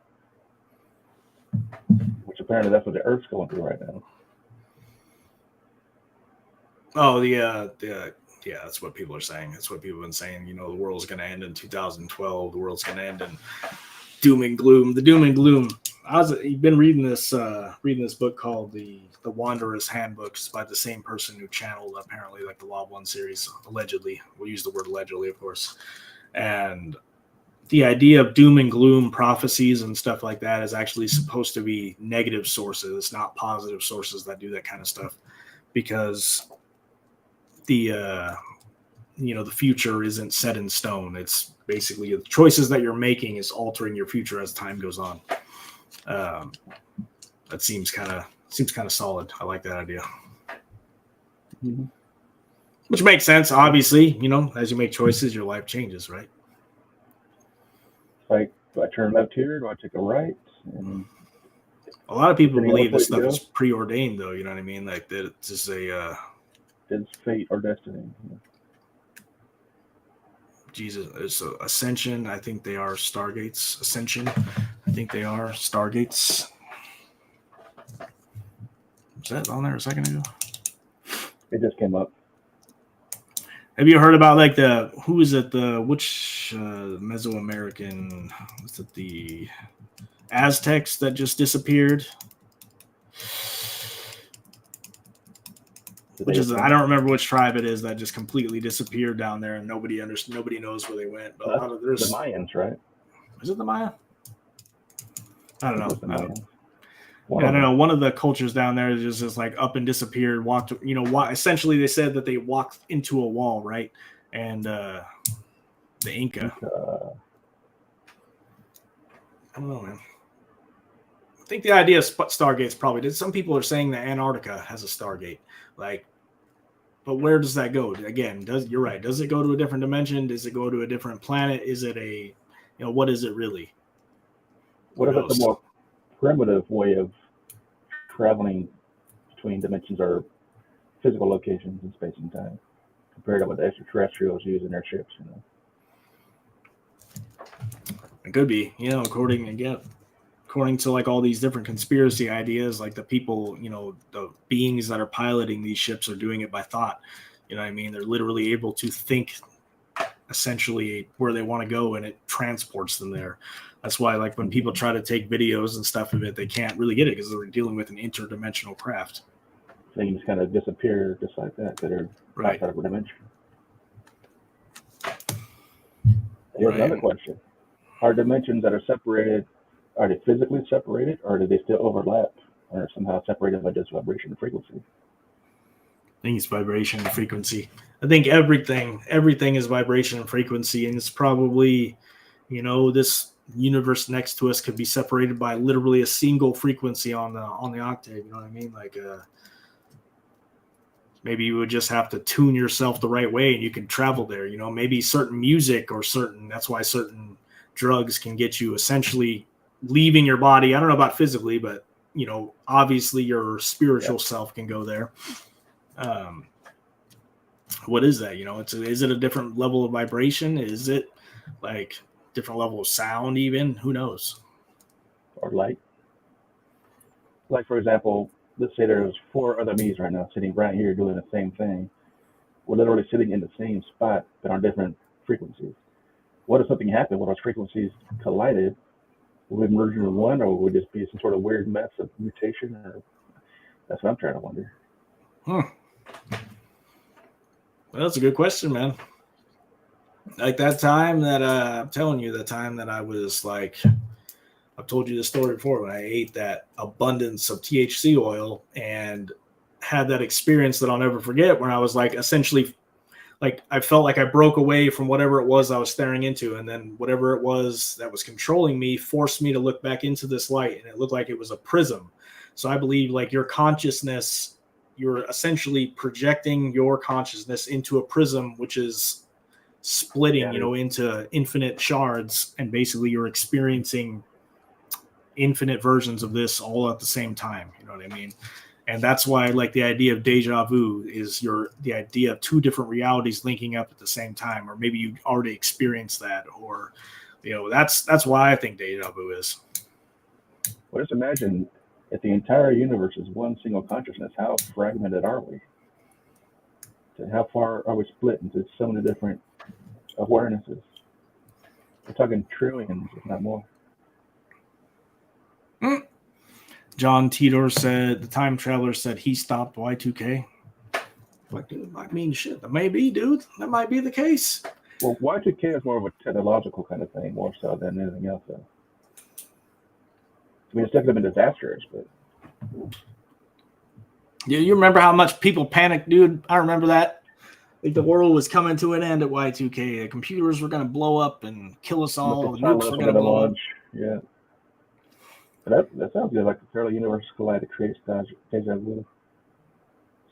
Which apparently that's what the Earth's going through right now. Oh, yeah, that's what people are saying. That's what people have been saying. You know, the world's going to end in 2012. The world's going to end in doom and gloom. The doom and gloom. You've been reading this book called the Wanderer's Handbook. It's by the same person who channeled apparently like the Law of One series. Allegedly, we'll use the word allegedly, of course. And the idea of doom and gloom prophecies and stuff like that is actually supposed to be negative sources. It's not positive sources that do that kind of stuff, because the future isn't set in stone. It's basically the choices that you're making is altering your future as time goes on. That seems kind of solid. I like that idea. Mm-hmm. Which makes sense, obviously. You know, as you make choices, your life changes, right? Like, do I turn left here? Do I take a right? And a lot of people believe this which way to stuff is go. preordained, though. You know what I mean? Like that it's just It's fate or destiny. Jesus, it's Ascension. I think they are Stargates. Ascension. I think they are Stargates. Was that on there a second ago? It just came up. Have you heard about like which Mesoamerican, was it the Aztecs that just disappeared? Which is, I don't remember which tribe it is that just completely disappeared down there, and nobody knows where they went. But the Mayans, right? Is it the Maya? I don't know. I don't know. One of the cultures down there is just like up and disappeared. Walked, essentially they said that they walked into a wall, right? And the Inca. I don't know, man. I think the idea of Stargates probably did. Some people are saying that Antarctica has a Stargate, like. But where does that go? Again, you're right. Does it go to a different dimension? Does it go to a different planet? Is it what is it really? What if it's a more primitive way of traveling between dimensions or physical locations in space and time, compared to what the extraterrestrials use in their ships? It could be, according to like all these different conspiracy ideas, like the people, the beings that are piloting these ships are doing it by thought. You know what I mean? They're literally able to think essentially where they want to go, and it transports them there. That's why, like, when people try to take videos and stuff of it, they can't really get it because they're dealing with an interdimensional craft. Things kind of disappear just like that are outside of a dimension. Here's another question. Are dimensions that are separated, are they physically separated, or do they still overlap, or somehow separated by just vibration and frequency? I think it's vibration and frequency. I think everything is vibration and frequency, and it's probably, this universe next to us could be separated by literally a single frequency on the octave. You know what I mean? Like, maybe you would just have to tune yourself the right way, and you can travel there. Maybe certain music or that's why certain drugs can get you essentially leaving your body. I don't know about physically, but obviously your spiritual self can go there. What is that? Is it a different level of vibration? Is it like different level of sound even? Who knows? Or light. Like, for example, let's say there's 4 other me's right now sitting right here doing the same thing. We're literally sitting in the same spot but on different frequencies. What if something happened when those frequencies collided? Would we merge into one, or would this be some sort of weird mess of mutation? Or that's what I'm trying to wonder. Well, that's a good question, man. Like that time that I'm telling you, the time that I was like, I've told you the story before, when I ate that abundance of THC oil and had that experience that I'll never forget, where I was like, essentially, like I felt like I broke away from whatever it was I was staring into, and then whatever it was that was controlling me forced me to look back into this light, and it looked like it was a prism. So I believe like your consciousness, you're essentially projecting your consciousness into a prism, which is splitting, into infinite shards. And basically you're experiencing infinite versions of this all at the same time. You know what I mean? And that's why like the idea of deja vu is the idea of two different realities linking up at the same time, or maybe you already experienced that, or, that's why I think deja vu is. Well, just imagine if the entire universe is one single consciousness, how fragmented are we? How far are we split into so many different awarenesses? We're talking trillions, if not more. John Titor said, the time traveler said he stopped Y2K. Like, dude, I mean, shit, that may be, dude. That might be the case. Well, Y2K is more of a technological kind of thing, more so than anything else, though. I mean, it's definitely been disastrous, but... Yeah, you remember how much people panicked, dude? I remember that. Like, the world was coming to an end at Y2K. The computers were going to blow up and kill us all. The nukes were going to blow up. Yeah. That sounds good, like the parallel universe collide to create deja vu.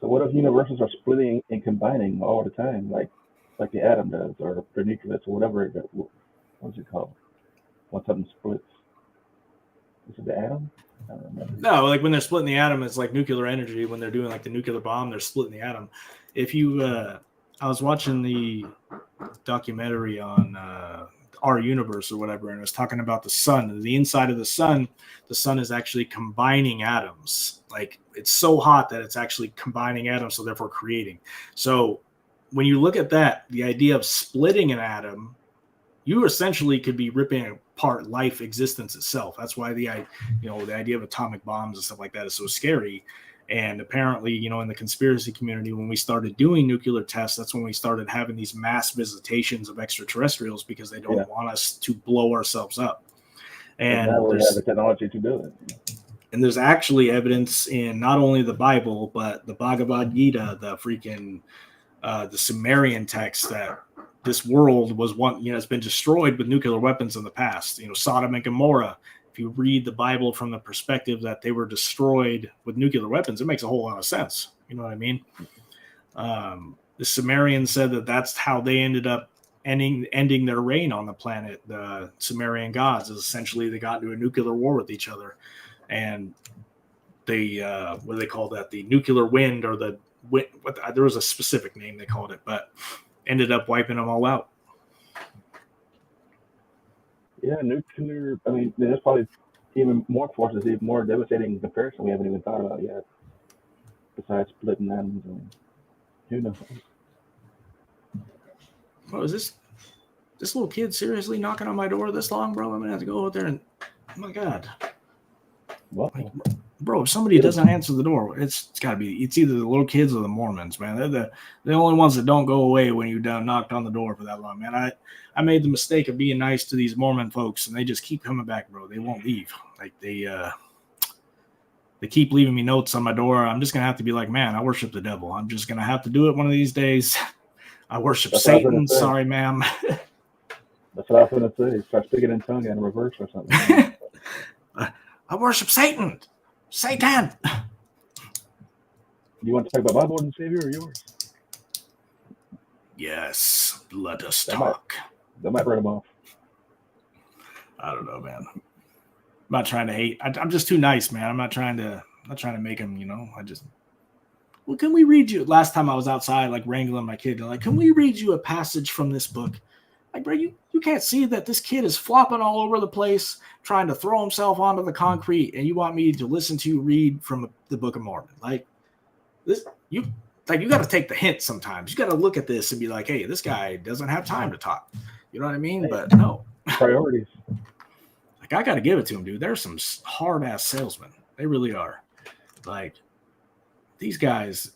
So what if universes are splitting and combining all the time, like the atom does, or the nucleus, or whatever what's it called? When something splits. Is it the atom? I don't remember. No, like when they're splitting the atom, it's like nuclear energy. When they're doing like the nuclear bomb, they're splitting the atom. If you, I was watching the documentary on our universe or whatever, and it was talking about the sun. The inside of the sun is actually combining atoms. Like it's so hot that it's actually combining atoms, so therefore creating. So when you look at that, the idea of splitting an atom, you essentially could be ripping apart life existence itself. That's why the idea of atomic bombs and stuff like that is so scary. And apparently, in the conspiracy community, when we started doing nuclear tests, that's when we started having these mass visitations of extraterrestrials because they don't want us to blow ourselves up. And now we have the technology to do it. And there's actually evidence in not only the Bible, but the Bhagavad Gita, the Sumerian text, that this world was it's been destroyed with nuclear weapons in the past. Sodom and Gomorrah. If you read the Bible from the perspective that they were destroyed with nuclear weapons, it makes a whole lot of sense. You know what I mean? The Sumerians said that that's how they ended up ending their reign on the planet. The Sumerian gods is essentially they got into a nuclear war with each other, and they what do they call that? The nuclear wind, or there was a specific name they called it, but ended up wiping them all out. Yeah, nuclear. I mean, there's probably even more forces, even more devastating in comparison we haven't even thought about yet. Besides splitting atoms, and who knows? Bro, is this little kid seriously knocking on my door this long, bro? I'm gonna have to go out there and, oh my god, what? Like, bro, if somebody doesn't answer the door, it's either the little kids or the Mormons, man. They're the only ones that don't go away when you knocked on the door for that long, man. I made the mistake of being nice to these Mormon folks, and they just keep coming back, bro. They won't leave. Like they keep leaving me notes on my door. I'm just gonna have to be like, man, I worship the devil. I'm just gonna have to do it one of these days. I worship Satan. Sorry, ma'am. That's what I was gonna say. Start speaking in tongue in reverse or something. I worship Satan. Satan. You want to talk about my Lord and Savior or yours? Yes, let us talk. That might write him off. I don't know, man. I'm not trying to hate. I'm just too nice, man. I'm not trying to make him, well, can we read you? Last time I was outside, like wrangling my kid, like, can we read you a passage from this book? Like, bro, you can't see that this kid is flopping all over the place, trying to throw himself onto the concrete, and you want me to listen to you read from the Book of Mormon? Like, you got to take the hint sometimes. You got to look at this and be like, hey, this guy doesn't have time to talk. You know what I mean? But no. Priorities. Like, I got to give it to him, dude. There's some hard-ass salesmen. They really are. Like, these guys,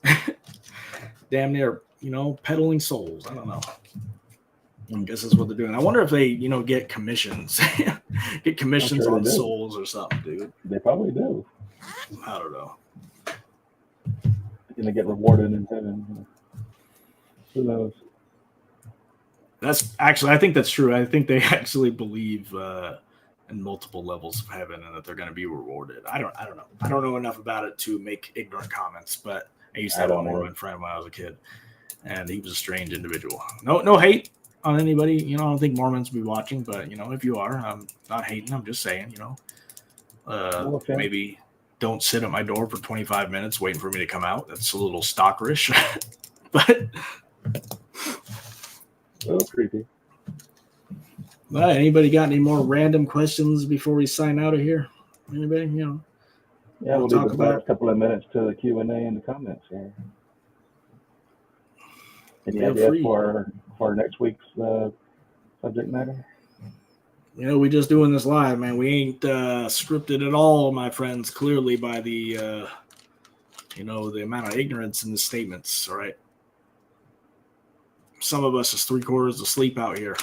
damn near, peddling souls. I don't know. I guess that's what they're doing. I wonder if they, get commissions. Get commissions on souls or something, dude. They probably do. I don't know. And they get rewarded in heaven. Who knows? That's actually, I think that's true. I think they actually believe and multiple levels of heaven, and that they're going to be rewarded. I don't know. I don't know enough about it to make ignorant comments, but I used to have a Mormon friend when I was a kid, and he was a strange individual. No hate on anybody. You know, I don't think Mormons will be watching, but you know, if you are, I'm not hating. I'm just saying, you know, maybe don't sit at my door for 25 minutes waiting for me to come out. That's a little stalkerish, but a little creepy. Anybody got any more random questions before we sign out of here? Anybody? You know. Yeah, we'll leave about a couple of minutes to the Q&A in the comments here. Any ideas for next week's subject matter? You know, we just doing this live, man. We ain't scripted at all, my friends. Clearly, by the you know, the amount of ignorance in the statements. All right. Some of us is 3/4 asleep out here.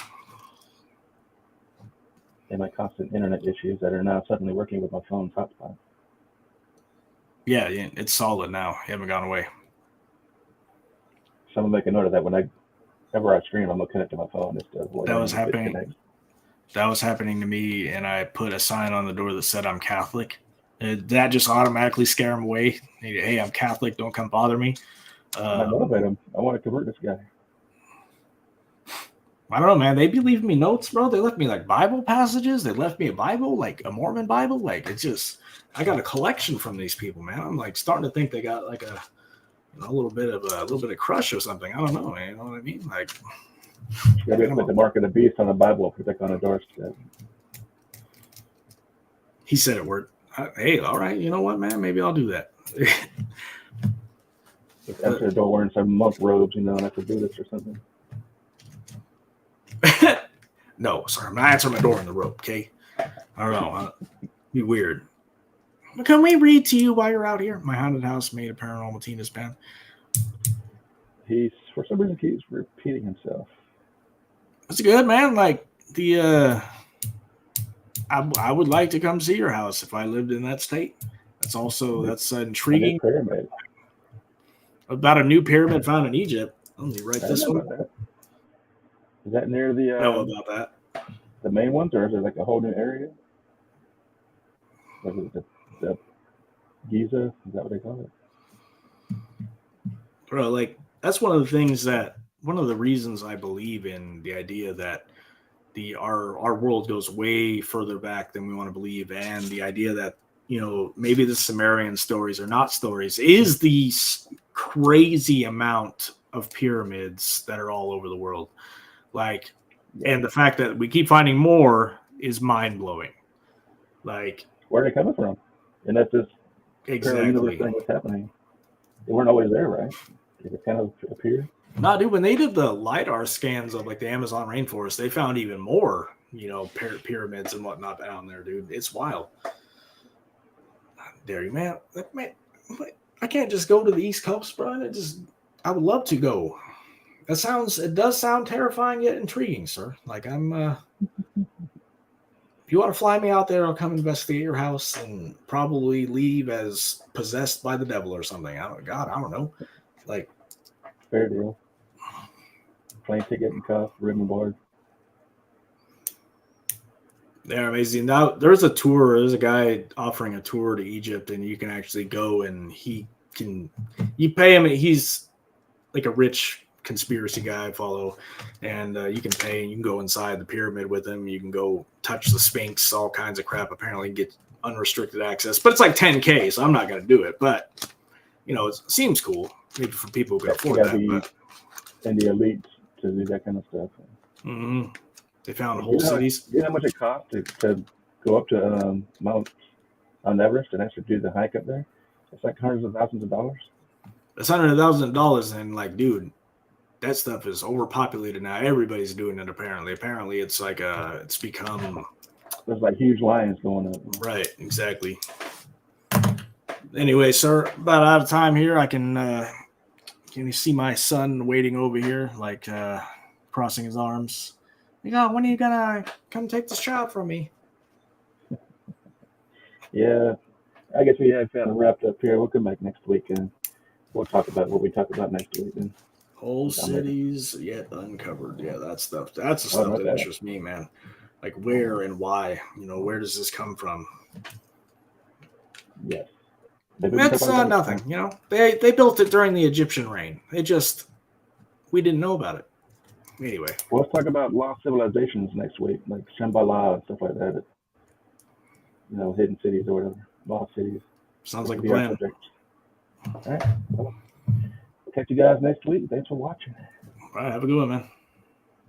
And my constant internet issues that are now suddenly working with my phone's hotspot. Yeah, it's solid now. You haven't gone away. Someone make a note of that. Whenever I stream, I'm looking at my phone. That was happening. That was happening to me, and I put a sign on the door that said I'm Catholic. That just automatically scare him away. Hey, I'm Catholic. Don't come bother me. I motivate him. I want to convert this guy. I don't know, man. They be leaving me notes, bro. They left me like Bible passages. They left me a Bible, like a Mormon Bible. Like it's just, I got a collection from these people, man. I'm like starting to think they got like a little bit of crush or something. I don't know, man. You know what I mean? Like, you gotta put the mark of the beast on a Bible, protect on a doorstep. He said it worked. Hey, all right. You know what, man? Maybe I'll do that. Enter the door wearing some monk robes, you know, like a Buddhist or something. No, sorry, I'm not answering my door in the rope, okay? I don't know. Be weird. Can we read to you while you're out here? My haunted house made a paranormal Tina's pen. For some reason, he's repeating himself. That's good, man. Like, I would like to come see your house if I lived in that state. That's intriguing. Pyramid. About a new pyramid found in Egypt. Let me write this one. Is that near the? I know about that. The main ones, or is it like a whole new area? Like the Giza? Is that what they call it? Bro, like that's one of the reasons I believe in the idea that our world goes way further back than we want to believe, and the idea that, you know, maybe the Sumerian stories are not stories is the crazy amount of pyramids that are all over the world. Like, and the fact that we keep finding more is mind blowing. Like, where are they coming from? And that's just exactly thing that's happening. They weren't always there, right? It kind of appeared. No, dude, when they did the LiDAR scans of like the Amazon rainforest, they found even more, you know, pyramids and whatnot down there, dude. It's wild. Dare you, man. I can't just go to the East Coast, bro. I would love to go. It does sound terrifying yet intriguing, sir. Like if you want to fly me out there, I'll come investigate your house and probably leave as possessed by the devil or something. I don't know. Like, fair deal. Plane ticket and cuff, room and board. They're amazing. Now there's a tour. There's a guy offering a tour to Egypt, and you can actually go, and you pay him. He's like a rich conspiracy guy I follow, and you can pay and you can go inside the pyramid with him. You can go touch the Sphinx, all kinds of crap. Apparently get unrestricted access, but it's like $10K, so I'm not going to do it. But you know, it seems cool maybe for people who can afford that. And the elites to do that kind of stuff. Mm-hmm. They found whole cities. You know how much it costs to go up to Mount Everest and actually do the hike up there? It's like hundreds of thousands of dollars. It's hundreds of thousands of dollars, and like, dude, that stuff is overpopulated now. Everybody's doing it. Apparently, it's like it's become. There's like huge lines going up. Right, exactly. Anyway, sir, about out of time here. I can you see my son waiting over here, like crossing his arms. When are you gonna come take this child from me? Yeah, I guess we have kind of wrapped up here. We'll come back next week and we'll talk about what we talk about next week. Then. Whole cities yet uncovered. Yeah, that's the stuff that interests me, man. Like where and why? Where does this come from? Yes. That's nothing. They built it during the Egyptian reign. We didn't know about it. Anyway. Well, let's talk about lost civilizations next week, like Shambhala and stuff like that. Hidden cities or whatever, lost cities. Sounds like a plan. All right. Well, catch you guys next week. Thanks for watching. All right. Have a good one, man.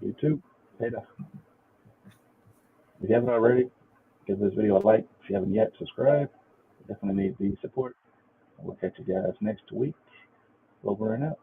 You too. Later. If you haven't already, give this video a like. If you haven't yet, subscribe. We definitely need the support. We'll catch you guys next week. Over and out.